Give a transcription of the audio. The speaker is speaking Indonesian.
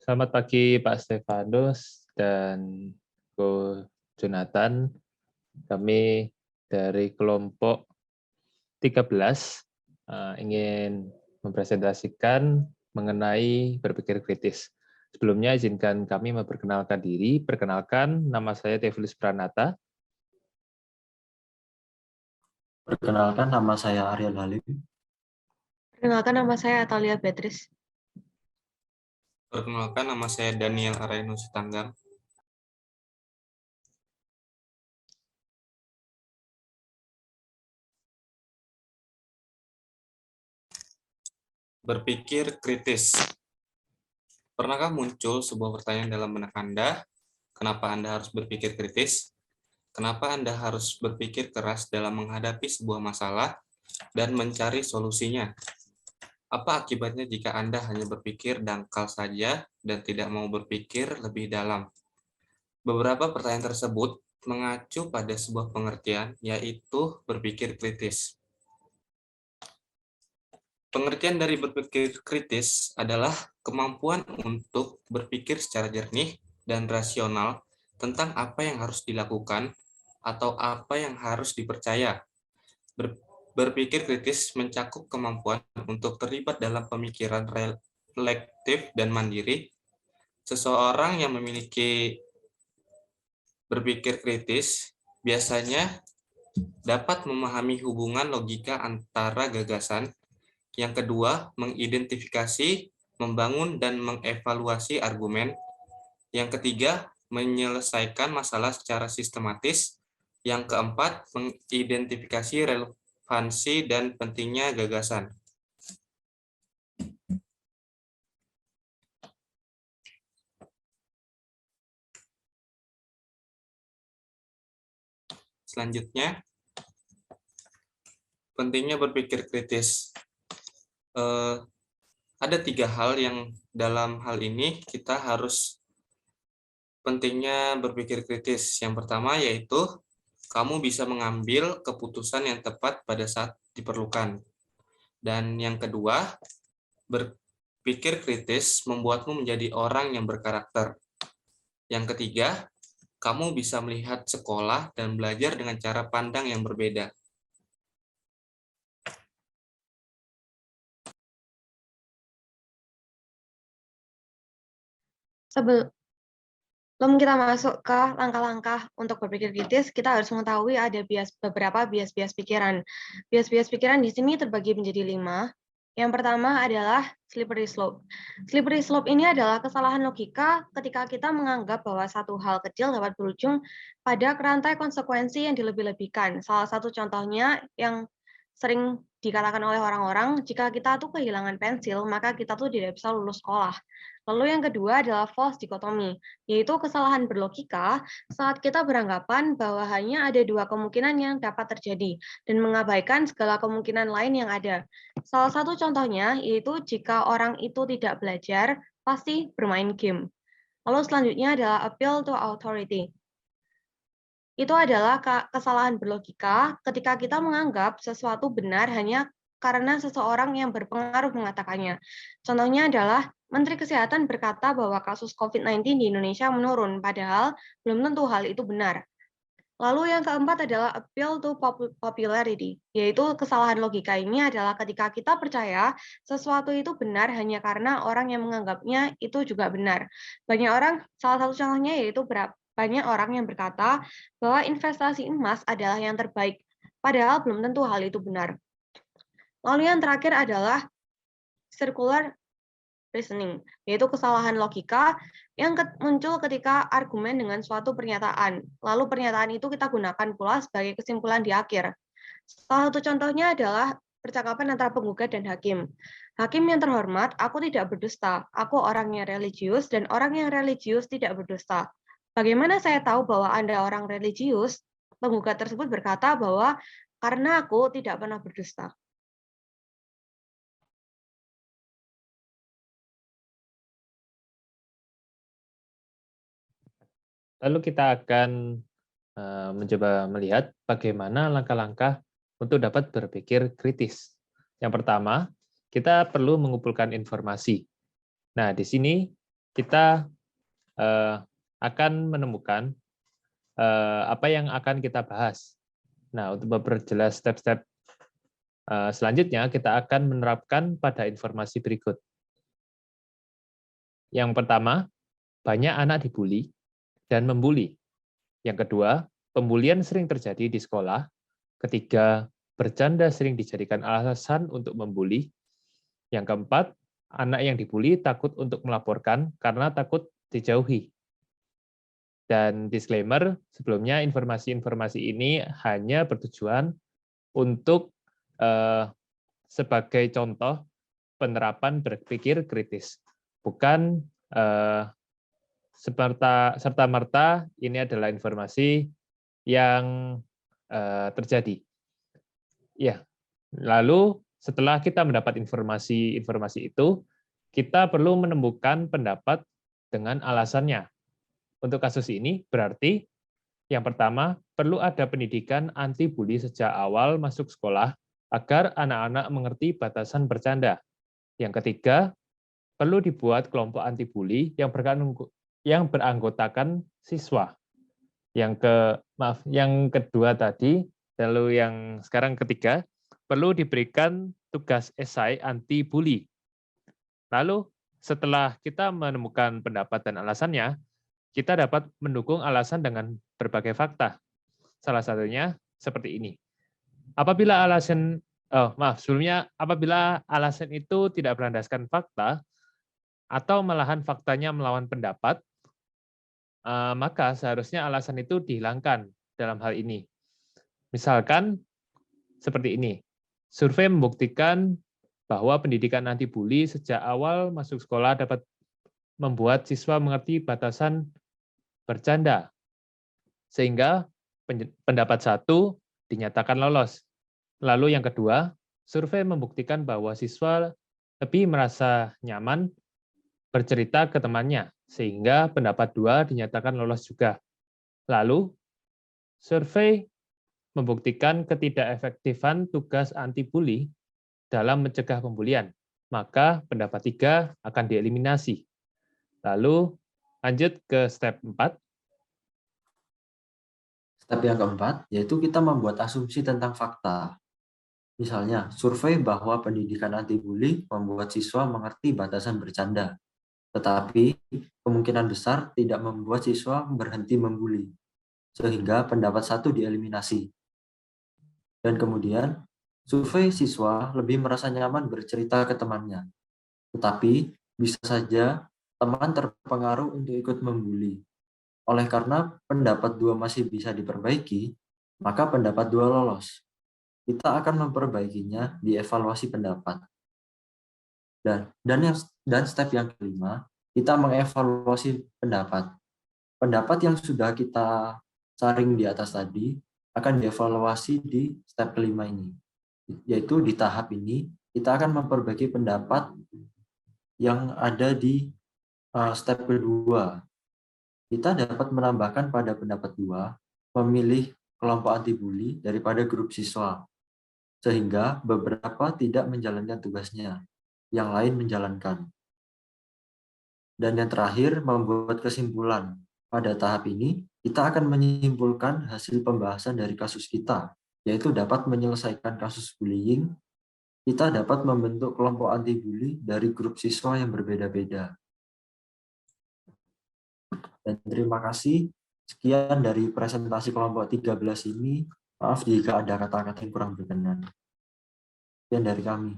Selamat pagi Pak Stefanus dan Ko Jonathan. Kami dari kelompok 13 ingin mempresentasikan mengenai berpikir kritis. Sebelumnya izinkan kami memperkenalkan diri. Perkenalkan, nama saya Tevilis Pranata. Perkenalkan, nama saya Ariel Halim. Perkenalkan, nama saya Atalia Beatrice. Perkenalkan, nama saya Daniel Arainu Sitanggang. Berpikir kritis. Pernahkah muncul sebuah pertanyaan dalam benak Anda? Kenapa Anda harus berpikir kritis? Kenapa Anda harus berpikir keras dalam menghadapi sebuah masalah dan mencari solusinya? Apa akibatnya jika Anda hanya berpikir dangkal saja dan tidak mau berpikir lebih dalam? Beberapa pertanyaan tersebut mengacu pada sebuah pengertian, yaitu berpikir kritis. Pengertian dari berpikir kritis adalah kemampuan untuk berpikir secara jernih dan rasional tentang apa yang harus dilakukan atau apa yang harus dipercaya. Berpikir kritis mencakup kemampuan untuk terlibat dalam pemikiran reflektif dan mandiri. Seseorang yang memiliki berpikir kritis biasanya dapat memahami hubungan logika antara gagasan. Yang kedua, mengidentifikasi, membangun, dan mengevaluasi argumen. Yang ketiga, menyelesaikan masalah secara sistematis. Yang keempat, mengidentifikasi relevansi dan pentingnya gagasan. Selanjutnya, pentingnya berpikir kritis. Ada 3 hal yang dalam hal ini kita harus pentingnya berpikir kritis. Yang pertama yaitu kamu bisa mengambil keputusan yang tepat pada saat diperlukan. Dan yang kedua, berpikir kritis membuatmu menjadi orang yang berkarakter. Yang ketiga, kamu bisa melihat sekolah dan belajar dengan cara pandang yang berbeda. Sebelum kita masuk ke langkah-langkah untuk berpikir kritis, kita harus mengetahui ada beberapa bias-bias pikiran. Bias-bias pikiran di sini terbagi menjadi 5. Yang pertama adalah slippery slope. Slippery slope ini adalah kesalahan logika ketika kita menganggap bahwa satu hal kecil dapat berujung pada rantai konsekuensi yang dilebih-lebihkan. Salah satu contohnya yang sering dikatakan oleh orang-orang, jika kita tuh kehilangan pensil, maka kita tuh tidak bisa lulus sekolah. Lalu yang kedua adalah false dichotomy, yaitu kesalahan berlogika saat kita beranggapan bahwa hanya ada 2 kemungkinan yang dapat terjadi dan mengabaikan segala kemungkinan lain yang ada. Salah satu contohnya yaitu jika orang itu tidak belajar, pasti bermain game. Lalu selanjutnya adalah appeal to authority. Itu adalah kesalahan berlogika ketika kita menganggap sesuatu benar hanya karena seseorang yang berpengaruh mengatakannya. Contohnya adalah Menteri Kesehatan berkata bahwa kasus COVID-19 di Indonesia menurun, padahal belum tentu hal itu benar. Lalu yang keempat adalah appeal to popularity, yaitu kesalahan logika ini adalah ketika kita percaya sesuatu itu benar hanya karena orang yang menganggapnya itu juga benar. Salah satu contohnya yaitu banyak orang yang berkata bahwa investasi emas adalah yang terbaik, padahal belum tentu hal itu benar. Lalu yang terakhir adalah circular reasoning, yaitu kesalahan logika yang muncul ketika argumen dengan suatu pernyataan. Lalu pernyataan itu kita gunakan pula sebagai kesimpulan di akhir. Salah satu contohnya adalah percakapan antara penggugat dan hakim. Hakim yang terhormat, aku tidak berdusta. Aku orang yang religius dan orang yang religius tidak berdusta. Bagaimana saya tahu bahwa Anda orang religius? Penggugat tersebut berkata bahwa karena aku tidak pernah berdusta. Lalu kita akan mencoba melihat bagaimana langkah-langkah untuk dapat berpikir kritis. Yang pertama, kita perlu mengumpulkan informasi. Nah, di sini kita akan menemukan apa yang akan kita bahas. Nah, untuk memperjelas step-step selanjutnya, kita akan menerapkan pada informasi berikut. Yang pertama, banyak anak dibully dan membuli. Yang kedua, pembulian sering terjadi di sekolah. Ketiga, bercanda sering dijadikan alasan untuk membuli. Yang keempat, anak yang dibully takut untuk melaporkan karena takut dijauhi. Dan disclaimer, sebelumnya informasi-informasi ini hanya bertujuan untuk sebagai contoh penerapan berpikir kritis, bukan serta-merta ini adalah informasi yang terjadi. Ya, lalu setelah kita mendapat informasi itu, kita perlu menemukan pendapat dengan alasannya. Untuk kasus ini berarti yang pertama, perlu ada pendidikan anti-bully sejak awal masuk sekolah agar anak-anak mengerti batasan bercanda. Yang ketiga, perlu dibuat kelompok anti-bully yang beranggotakan siswa. Yang kedua tadi, lalu yang sekarang ketiga, perlu diberikan tugas esai anti-bully. Lalu setelah kita menemukan pendapat dan alasannya, kita dapat mendukung alasan dengan berbagai fakta. Salah satunya seperti ini. Apabila alasan itu tidak berlandaskan fakta, atau malahan faktanya melawan pendapat, maka seharusnya alasan itu dihilangkan dalam hal ini. Misalkan seperti ini. Survei membuktikan bahwa pendidikan anti-bully sejak awal masuk sekolah dapat membuat siswa mengerti batasan bercanda, sehingga pendapat satu dinyatakan lolos. Lalu yang kedua, survei membuktikan bahwa siswa lebih merasa nyaman bercerita ke temannya, sehingga pendapat dua dinyatakan lolos juga. Lalu, survei membuktikan ketidakefektifan tugas anti-bully dalam mencegah pembulian, maka pendapat tiga akan dieliminasi. Lalu, lanjut ke step 4. Step yang keempat, yaitu kita membuat asumsi tentang fakta. Misalnya, survei bahwa pendidikan anti-bully membuat siswa mengerti batasan bercanda, tetapi kemungkinan besar tidak membuat siswa berhenti membuli, sehingga pendapat satu dieliminasi. Dan kemudian, survei siswa lebih merasa nyaman bercerita ke temannya, tetapi bisa saja teman terpengaruh untuk ikut membuli. Oleh karena pendapat dua masih bisa diperbaiki, maka pendapat dua lolos. Kita akan memperbaikinya di evaluasi pendapat. Dan step yang kelima, kita mengevaluasi pendapat. Pendapat yang sudah kita saring di atas tadi akan dievaluasi di step kelima ini. Yaitu di tahap ini, kita akan memperbaiki pendapat yang ada di step kedua. Kita dapat menambahkan pada pendapat dua, memilih kelompok anti-bully daripada grup siswa, sehingga beberapa tidak menjalankan tugasnya, yang lain menjalankan. Dan yang terakhir, membuat kesimpulan. Pada tahap ini, kita akan menyimpulkan hasil pembahasan dari kasus kita, yaitu dapat menyelesaikan kasus bullying, kita dapat membentuk kelompok anti-bully dari grup siswa yang berbeda-beda. Dan terima kasih. Sekian dari presentasi kelompok 13 ini. Maaf jika ada kata-kata yang kurang berkenan. Sekian dari kami.